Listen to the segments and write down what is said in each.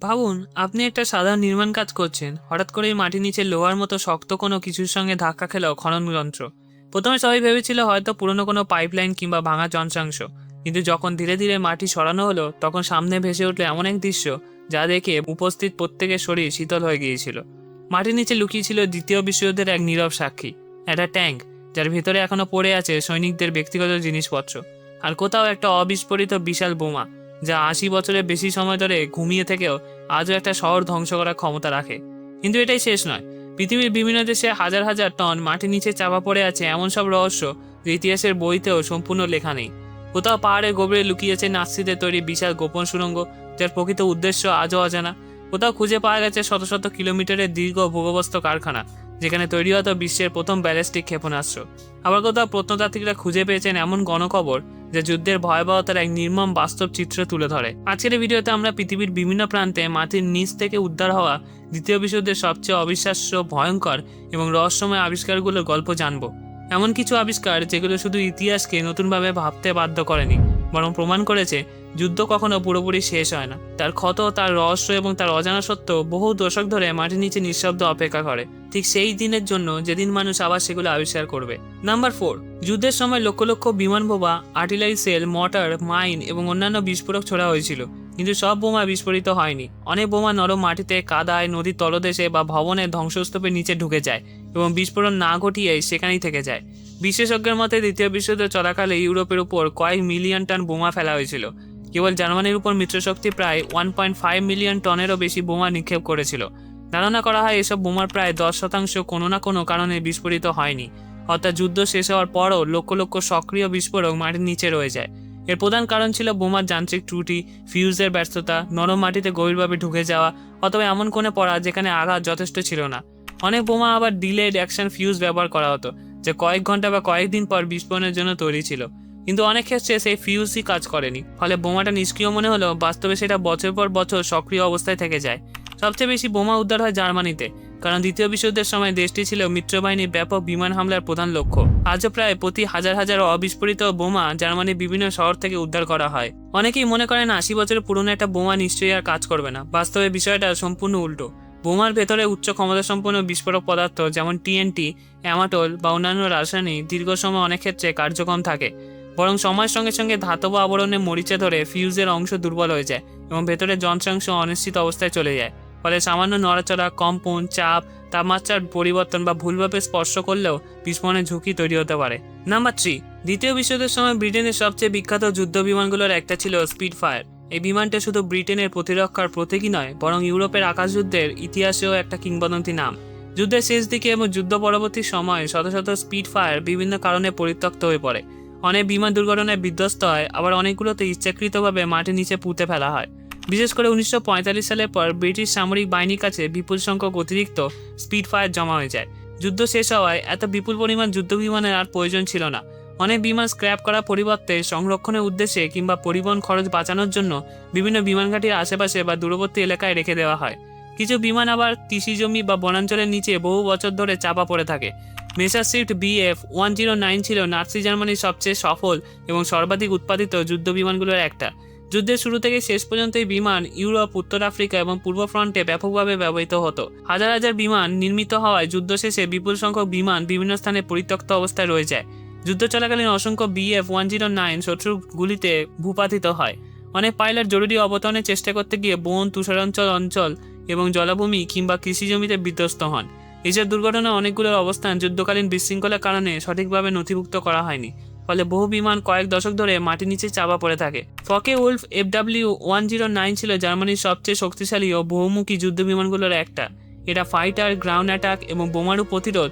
ভাবুন, আপনি একটা সাধারণ নির্মাণ কাজ করছেন, হঠাৎ করেই মাটির নিচে লোহার মতো শক্ত কোনো কিছুর সঙ্গে ধাক্কা খেল খনন যন্ত্র। প্রথমে সবাই ভেবেছিল হয়তো পুরনো কোনো পাইপলাইন কিংবা ভাঙা যন্ত্রাংশ, কিন্তু যখন ধীরে ধীরে মাটি সরানো হলো তখন সামনে ভেসে উঠল এমন এক দৃশ্য যা দেখে উপস্থিত প্রত্যেকের শরীর শীতল হয়ে গিয়েছিল। মাটির নিচে লুকিয়ে ছিল দ্বিতীয় বিশ্বযুদ্ধের এক নীরব সাক্ষী, একটা ট্যাঙ্ক যার ভেতরে এখনো পড়ে আছে সৈনিকদের ব্যক্তিগত জিনিসপত্র, আর কোথাও একটা অবিস্ফোরিত বিশাল বোমা যা 80 বছরের বেশি সময় ধরে ঘুমিয়ে থেকেও আজও একটা শহর ধ্বংস করার ক্ষমতা রাখে। কিন্তু এটাই শেষ নয়। পৃথিবীর বিভিন্ন দেশে হাজার হাজার টন মাটির নিচে চাপা পড়ে আছে এমন সব রহস্য যে ইতিহাসের বইতেও সম্পূর্ণ লেখা নেই। কোথাও পাহাড়ের গভীরে লুকিয়েছে নাৎসিদের তৈরি বিশাল গোপন সুড়ঙ্গ যার প্রকৃত উদ্দেশ্য আজও অজানা। কোথাও খুঁজে পাওয়া গেছে শত শত কিলোমিটারের দীর্ঘ ভূগর্ভস্থ কারখানা যেখানে তৈরি হতো বিশ্বের প্রথম ব্যালিস্টিক ক্ষেপণাস্ত্র। আবার কোথাও প্রত্নতাত্ত্বিকরা খুঁজে পেয়েছেন এমন গণকবর যা যুদ্ধের ভয়াবহতার এক নির্মম বাস্তব চিত্র তুলে ধরে। আজকের এই ভিডিওতে আমরা পৃথিবীর বিভিন্ন প্রান্তে মাটির নিচ থেকে উদ্ধার হওয়া দ্বিতীয় বিশ্বযুদ্ধের সবচেয়ে অবিশ্বাস্য, ভয়ঙ্কর এবং রহস্যময় আবিষ্কারগুলোর গল্প জানব। এমন কিছু আবিষ্কার যেগুলো শুধু ইতিহাসকে নতুনভাবে ভাবতে বাধ্য করেনি, বরং প্রমাণ করেছে যুদ্ধ কখনো পুরোপুরি শেষ হয় না। তার ক্ষত, তার রহস্য এবং তার অজানা সত্য বহু দশক ধরে মাটির নিচে নিঃশব্দ অপেক্ষা করে, ঠিক সেই দিনের জন্য যেদিন মানুষ আবার সেগুলো আবিষ্কার করবে। নাম্বার 4, যুদ্ধের সময় লক্ষ লক্ষ বিমান বোমা, আর্টিলারি সেল, মর্টার, মাইন এবং অন্যান্য বিস্ফোরক ছোড়া হয়েছিল, কিন্তু সব বোমা বিস্ফোরিত হয়নি। অনেক বোমা নরম মাটিতে, কাদায়, নদীর তলদেশে বা ভবনের ধ্বংসস্তূপের নিচে ঢুকে যায় এবং বিস্ফোরণ না ঘটিয়ে সেখানেই থেকে যায়। বিশেষজ্ঞের মতে দ্বিতীয় বিশ্বযুদ্ধ চলাকালে ইউরোপের উপর কয়েক মিলিয়ন টন বোমা ফেলা হয়েছিল। কেবল জার্মানির উপর মিত্রশক্তি প্রায় 1.5 মিলিয়ন টনেরও বেশি বোমা নিক্ষেপ করেছিল। ধারণা করা হয় এসব বোমার প্রায় 10% কোনো না কোনো কারণে বিস্ফোরিত হয়নি, অর্থাৎ যুদ্ধ শেষ হওয়ার পরও লক্ষ লক্ষ সক্রিয় বিস্ফোরক মাটির নিচে রয়ে যায়। এর প্রধান কারণ ছিল বোমার যান্ত্রিক ত্রুটি, ফিউজের ব্যর্থতা, নরম মাটিতে গভীরভাবে ঢুকে যাওয়া, অথবা এমন কোণে পড়া যেখানে আঘাত যথেষ্ট ছিল না। অনেক বোমা আবার ডিলেড অ্যাকশন ফিউজ ব্যবহার করা হতো, যে কয়েক ঘন্টা বা কয়েকদিন পর বিস্ফোরণের জন্য তৈরি ছিল, কিন্তু অনেক ক্ষেত্রে সেই ফিউজই কাজ করেনি। ফলে বোমাটা নিষ্ক্রিয় মনে হলেও বাস্তবে সেটা বছর পর বছর সক্রিয় অবস্থায় থেকে যায়। সবচেয়ে বেশি বোমা উদ্ধার হয় জার্মানিতে, কারণ দ্বিতীয় বিশ্বযুদ্ধের সময় দেশটি ছিল মিত্রবাহিনীর ব্যাপক বিমান হামলার প্রধান লক্ষ্য। আজও প্রায় প্রতি হাজার হাজার অবিস্ফোরিত বোমা জার্মানির বিভিন্ন শহর থেকে উদ্ধার করা হয়। অনেকেই মনে করেন 80 বছরের পুরনো একটা বোমা নিশ্চয়ই আর কাজ করবে না। বাস্তবে বিষয়টা সম্পূর্ণ উল্টো। বোমার ভেতরে উচ্চ ক্ষমতাসম্পন্ন বিস্ফোরক পদার্থ যেমন টিএনটি, অ্যামাটোল বা অন্যান্য রাসায়নিক দীর্ঘ সময় অনেক ক্ষেত্রে কার্যক্ষম থাকে, বরং সময়ের সঙ্গে সঙ্গে ধাতব আবরণে মরিচা ধরে ফিউজের অংশ দুর্বল হয়ে যায় এবং ভেতরের যন্ত্রাংশ অনিশ্চিত অবস্থায় চলে যায়। ফলে সামান্য নড়াচড়া, কম্পন, চাপ, তাপমাত্রার পরিবর্তন বা ভুলভাবে স্পর্শ করলেও বিস্ফোরণের ঝুঁকি তৈরি হতে পারে। নাম্বার 3, দ্বিতীয় বিশ্বযুদ্ধের সময় ব্রিটেনের সবচেয়ে বিখ্যাত যুদ্ধ বিমানগুলোর একটা ছিল স্পিডফায়ার। এই বিমানটা শুধু ব্রিটেনের প্রতিরক্ষার প্রতীকই নয়, বরং ইউরোপের আকাশযুদ্ধের ইতিহাসেও একটা কিংবদন্তি নাম। যুদ্ধের শেষ দিকে এবং যুদ্ধ পরবর্তী সময় শত শত স্পিডফায়ার বিভিন্ন কারণে পরিত্যক্ত হয়ে পড়ে। অনেক বিমান দুর্ঘটনায় বিধ্বস্ত হয়, আবার অনেকগুলোতে ইচ্ছাকৃতভাবে মাটির নিচে পুঁতে ফেলা হয়। বিশেষ করে 1945 সালের পর ব্রিটিশ সামরিক বাহিনীর কাছে বিপুল সংখ্যক অতিরিক্ত স্পিডফায়ার জমা হয়ে যায়। যুদ্ধ শেষ হওয়ায় এত বিপুল পরিমাণ যুদ্ধ বিমানের আর প্রয়োজন ছিল না। অনেক বিমান স্ক্র্যাপ করার পরিবর্তে সংরক্ষণের উদ্দেশ্যে কিংবা পরিবহন খরচ বাঁচানোর জন্য বিভিন্ন বিমানঘাটির আশেপাশে বা দূরবর্তী এলাকায় রেখে দেওয়া হয়। কিছু বিমান আবার কৃষিজমি বা বনাঞ্চলের নিচে বহু বছর ধরে চাপা পড়ে থাকে। মেসারশিফট BF-109 ছিল নাৎসি জার্মানির সবচেয়ে সফল এবং সর্বাধিক উৎপাদিত যুদ্ধ বিমানগুলোর একটা। যুদ্ধের শুরু থেকে শেষ পর্যন্ত এই বিমান ইউরোপ, উত্তর আফ্রিকা এবং পূর্ব ফ্রন্টে ব্যাপকভাবে ব্যবহৃত হতো। হাজার হাজার বিমান নির্মিত হওয়ায় যুদ্ধ শেষে বিপুল সংখ্যক বিমান বিভিন্ন স্থানে পরিত্যক্ত অবস্থায় রয়ে যায়। যুদ্ধ চলাকালীন অসংখ্য BF-109 শত্রুর গুলিতে ভূপাতিত হয়। অনেক পাইলট জরুরি অবতরণের চেষ্টা করতে গিয়ে বন, তুষারাঞ্চল অঞ্চল এবং জলাভূমি কিংবা কৃষিজমিতে বিধ্বস্ত হন। এইসব দুর্ঘটনার অনেকগুলোর অবস্থান যুদ্ধকালীন বিশৃঙ্খলার কারণে সঠিকভাবে নথিভুক্ত করা হয়নি, ফলে বহু বিমান কয়েক দশক ধরে মাটির নিচে চাপা পড়ে থাকে। ফকে-উলফ FW-109 ছিল জার্মানির সবচেয়ে শক্তিশালী ও বহুমুখী যুদ্ধ বিমানগুলোর একটা। এটা ফাইটার, গ্রাউন্ড অ্যাটাক এবং বোমারু প্রতিরোধ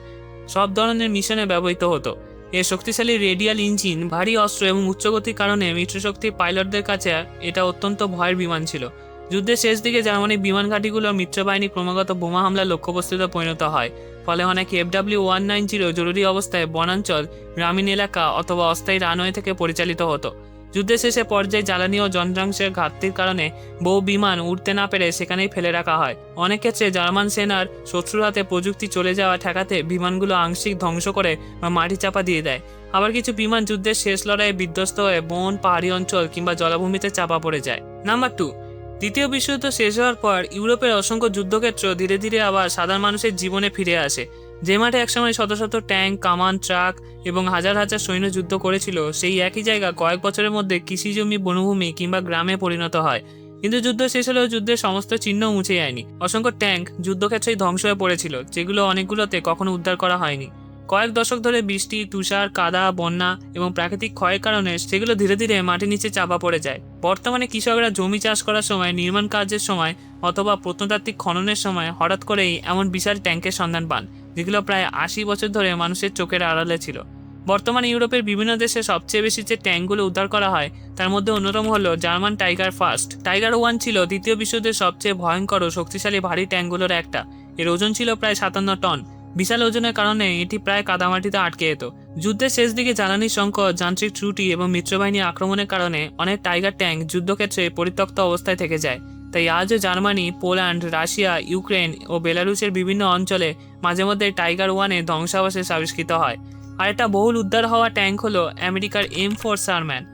সব ধরনের মিশনে ব্যবহৃত হতো। এর শক্তিশালী রেডিয়াল ইঞ্জিন, ভারী অস্ত্র এবং উচ্চগতির কারণে মিত্রশক্তির পাইলটদের কাছে এটা অত্যন্ত ভয়ের বিমান ছিল। যুদ্ধের শেষ দিকে জার্মানির বিমান ঘাঁটিগুলোর মিত্রবাহিনী ক্রমাগত বোমা হামলার লক্ষ্যবস্তুতে পরিণত হয়। ফলে অনেক FW-190 জরুরি অবস্থায় বনাঞ্চল, গ্রামীণ এলাকা অথবা অস্থায়ী রানওয়ে থেকে পরিচালিত হতো। যুদ্ধের শেষে পর্যায়ে জ্বালানি ও যন্ত্রাংশের ঘাটতির কারণে বহু বিমান উড়তে না পেরে সেখানেই ফেলে রাখা হয়। অনেক ক্ষেত্রে জার্মান সেনার শত্রুর হাতে প্রযুক্তি চলে যাওয়া ঠেকাতে বিমানগুলো আংশিক ধ্বংস করে বা মাটি চাপা দিয়ে দেয়। আবার কিছু বিমান যুদ্ধের শেষ লড়াইয়ে বিধ্বস্ত হয়ে বন, পাহাড়ি অঞ্চল কিংবা জলাভূমিতে চাপা পড়ে যায়। নাম্বার 2, দ্বিতীয় বিশ্বযুদ্ধ শেষ হওয়ার পর ইউরোপের অসংখ্য যুদ্ধক্ষেত্র ধীরে ধীরে আবার সাধারণ মানুষের জীবনে ফিরে আসে। যে মাঠে একসময় শত শত ট্যাঙ্ক, কামান, ট্রাক এবং হাজার হাজার সৈন্য যুদ্ধ করেছিল, সেই একই জায়গা কয়েক বছরের মধ্যে কৃষিজমি, বনভূমি কিংবা গ্রামে পরিণত হয়। কিন্তু যুদ্ধ শেষ হলেও যুদ্ধের সমস্ত চিহ্ন মুছে যায়নি। অসংখ্য ট্যাঙ্ক যুদ্ধক্ষেত্রেই ধ্বংস হয়ে পড়েছিল, যেগুলো অনেকগুলোতে কখনো উদ্ধার করা হয়নি। কয়েক দশক ধরে বৃষ্টি, তুষার, কাদা, বন্যা এবং প্রাকৃতিক ক্ষয়ের কারণে সেগুলো ধীরে ধীরে মাটির নিচে চাপা পড়ে যায়। বর্তমানে কৃষকরা জমি চাষ করার সময়, নির্মাণ কাজের সময় অথবা প্রত্নতাত্ত্বিক খননের সময় হঠাৎ করেই এমন বিশাল ট্যাঙ্কের সন্ধান পান, যেগুলো প্রায় 80 বছর ধরে মানুষের চোখের আড়ালে ছিল। বর্তমানে ইউরোপের বিভিন্ন দেশে সবচেয়ে বেশি যে ট্যাঙ্কগুলো উদ্ধার করা হয় তার মধ্যে অন্যতম হলো জার্মান টাইগার ফার্স্ট। টাইগার 1 ছিল দ্বিতীয় বিশ্বযুদ্ধের সবচেয়ে ভয়ঙ্কর ও শক্তিশালী ভারী ট্যাঙ্কগুলোর একটা। এর ওজন ছিল প্রায় 57 টন। বিশাল ওজনের কারণে এটি প্রায় কাদামাটিতে আটকে যেত। যুদ্ধের শেষ দিকে জ্বালানির সংকট, যান্ত্রিক ত্রুটি এবং মিত্রবাহিনীর আক্রমণের কারণে অনেক টাইগার ট্যাঙ্ক যুদ্ধক্ষেত্রে পরিত্যক্ত অবস্থায় থেকে যায়। তাই আজও জার্মানি, পোল্যান্ড, রাশিয়া, ইউক্রেন ও বেলারুসের বিভিন্ন অঞ্চলে মাঝে মধ্যে টাইগার 1-এর ধ্বংসাবশেষ আবিষ্কৃত হয়। আরেকটা বহুল উদ্ধার হওয়া ট্যাঙ্ক হলো আমেরিকার M4 শারম্যান।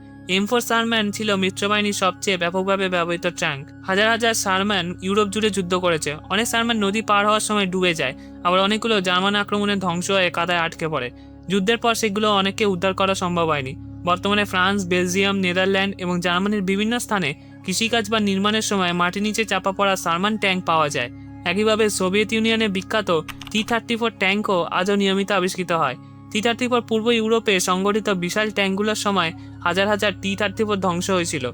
M4 শারম্যান ছিল মিত্রবাহিনীর সবচেয়ে ব্যাপকভাবে ব্যবহৃত ট্যাঙ্ক। হাজার হাজার শারম্যান ইউরোপ জুড়ে যুদ্ধ করেছে। অনেক শারম্যান নদী পার হওয়ার সময় ডুবে যায়, আবার অনেকগুলো জার্মান আক্রমণে ধ্বংস হয়ে কাদায় আটকে পড়ে। যুদ্ধের পর সেগুলো অনেককে উদ্ধার করা সম্ভব হয়নি। বর্তমানে ফ্রান্স, বেলজিয়াম, নেদারল্যান্ড এবং জার্মানির বিভিন্ন স্থানে কৃষিকাজ বা নির্মাণের সময় মাটির নিচে চাপা পড়া শারম্যান ট্যাঙ্ক পাওয়া যায়। একইভাবে সোভিয়েত ইউনিয়নের বিখ্যাত T-34 ট্যাঙ্কও আজও নিয়মিত আবিষ্কৃত হয়। T-34 পূর্ব ইউরোপে সংগঠিত বিশাল ট্যাঙ্কগুলোর সময় হাজার হাজার T-34 ধ্বংস হয়েছিল।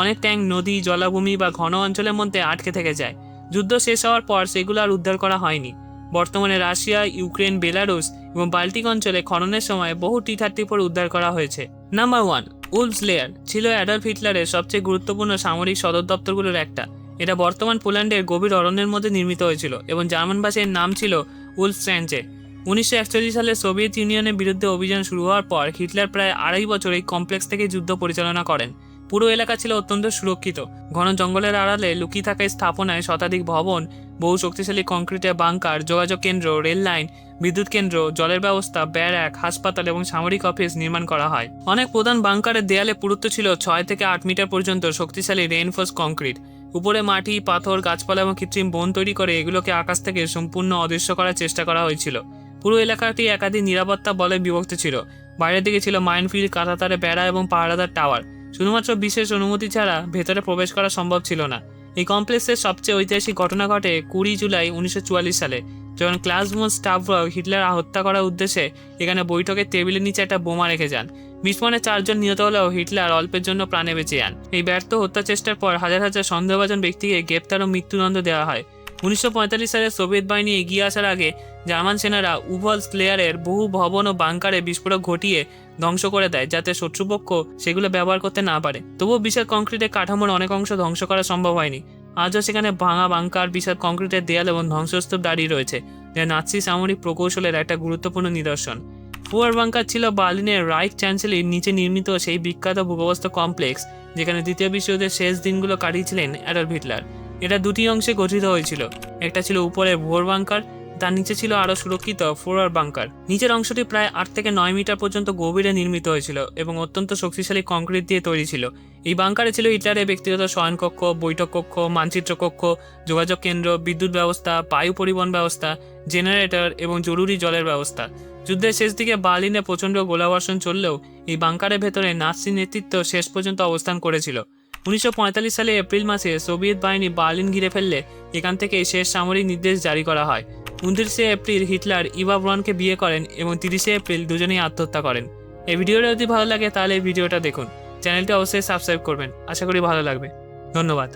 অনেক ট্যাঙ্ক নদী, জলাভূমি বা ঘন অঞ্চলের মধ্যে আটকে থেকে যায়। যুদ্ধ শেষ হওয়ার পর সেগুলো আর উদ্ধার করা হয়নি। বর্তমানে রাশিয়া, ইউক্রেন, বেলারুস এবং বাল্টিক অঞ্চলে খননের সময় বহু T-34 উদ্ধার করা হয়েছে। নাম্বার 1, উলফস লেয়ার ছিল অ্যাডলফ হিটলারের সবচেয়ে গুরুত্বপূর্ণ সামরিক সদর দপ্তরগুলোর একটা। এটা বর্তমান পোল্যান্ডের গভীর অরণ্যের মধ্যে নির্মিত হয়েছিল এবং জার্মান ভাষায় নাম ছিল উলফস্ট্যাঞ্চে। 1941 সালে সোভিয়েত ইউনিয়নের বিরুদ্ধে অভিযান শুরু হওয়ার পর হিটলার প্রায় 2.5 বছর এই কমপ্লেক্স থেকে যুদ্ধ পরিচালনা করেন। পুরো এলাকা ছিল অত্যন্ত সুরক্ষিত। ঘন জঙ্গলের আড়ালে লুকিয়ে থাকা স্থাপনায় শতাধিক ভবন, বহু শক্তিশালী কংক্রিটের বাংকার, যোগাযোগ কেন্দ্র, রেল লাইন, বিদ্যুৎ কেন্দ্র, জলের ব্যবস্থা, ব্যারাক, হাসপাতাল এবং সামরিক অফিস নির্মাণ করা হয়। অনেক প্রধান বাংকারের দেয়ালে পুরুত্ব ছিল 6 থেকে 8 মিটার পর্যন্ত শক্তিশালী রেইনফোর্স কংক্রিট। উপরে মাটি, পাথর, গাছপালা এবং কৃত্রিম বন তৈরি করে এগুলোকে আকাশ থেকে সম্পূর্ণ অদৃশ্য করার চেষ্টা করা হয়েছিল। পুরো এলাকাটি একাধিক নিরাপত্তা বলে বিভক্ত ছিল। বাইরের দিকে ছিল মাইনফিল্ড, কাঁটাতারে বেড়া এবং পাহারাদার টাওয়ার। শুধুমাত্র বিশেষ অনুমতি ছাড়া ভেতরে প্রবেশ করা সম্ভব ছিল না। এই কমপ্লেক্সের সবচেয়ে ঐতিহাসিক ঘটনা ঘটে 20 জুলাই 1944 সালে, যখন ক্লাস von স্টাভরগ হিটলার হত্যা করার উদ্দেশ্যে এখানে বৈঠকের টেবিলের নিচে একটা বোমা রেখে যান। বিস্ফোরণে 4 জন নিহত হলেও হিটলার অল্পের জন্য প্রাণে বেঁচে যান। এই ব্যর্থ হত্যা চেষ্টার পর হাজার হাজার সন্দেহভাজন ব্যক্তিকে গ্রেপ্তার ও মৃত্যুদণ্ড দেওয়া হয়। 1945 সালে সোভিয়েত বাহিনী এগিয়ে আসার আগে জার্মান সেনারা উলফস লেয়ারের বহু ভবন ও বাংকারে বিস্ফোরক ঘটিয়ে ধ্বংস করে দেয়, যাতে শত্রুপক্ষ সেগুলো ব্যবহার করতে না পারে। তবুও বিশাল কংক্রিটের কাঠামোর অনেক অংশ ধ্বংস করা সম্ভব হয়নি। আজও সেখানে ভাঙা বাংকার, বিশাল কংক্রিটের দেয়াল এবং ধ্বংসস্তূপ দাঁড়িয়ে রয়েছে, যা নাৎসি সামরিক প্রকৌশলের একটা গুরুত্বপূর্ণ নিদর্শন। ফুয়ার বাংকার ছিল বার্লিনের রাইখ চ্যান্সেলের নিচে নির্মিত সেই বিখ্যাত ভূগর্ভস্থ কমপ্লেক্স, যেখানে দ্বিতীয় বিশ্বযুদ্ধের শেষ দিনগুলো কাটিয়েছিলেন অ্যাডলফ হিটলার। এটা দুটি অংশে গঠিত হয়েছিল। একটা ছিল উপরে ভোর বাংকার, তার নিচে ছিল আরো সুরক্ষিত ফোরার বাংকার। নিচের অংশটি প্রায় 8 থেকে 9 মিটার পর্যন্ত গভীরে নির্মিত হয়েছিল এবং অত্যন্ত শক্তিশালী কংক্রিট দিয়ে তৈরি ছিল। এই বাংকারে ছিল হিটলারের ব্যক্তিগত শয়নকক্ষ, বৈঠক কক্ষ, মানচিত্র কক্ষ, যোগাযোগ কেন্দ্র, বিদ্যুৎ ব্যবস্থা, বায়ু পরিবহন ব্যবস্থা, জেনারেটর এবং জরুরি জলের ব্যবস্থা। যুদ্ধের শেষ দিকে বার্লিনে প্রচণ্ড গোলাবর্ষণ চললেও এই বাংকারের ভেতরে নাৎসি নেতৃত্ব শেষ পর্যন্ত অবস্থান করেছিল। 1945 সালে এপ্রিল মাসে সোভিয়েত বাহিনী বার্লিন ঘিরে ফেললে এখান থেকে শেষ সামরিক নির্দেশ জারি করা হয়। 29 এপ্রিল হিটলার ইভা ব্রনকে বিয়ে করেন এবং 30 এপ্রিল দুজনেই আত্মহত্যা করেন। এই ভিডিওটা যদি ভালো লাগে তাহলে এই ভিডিওটা দেখুন। চ্যানেলটি অবশ্যই সাবস্ক্রাইব করবেন। আশা করি ভালো লাগবে। ধন্যবাদ।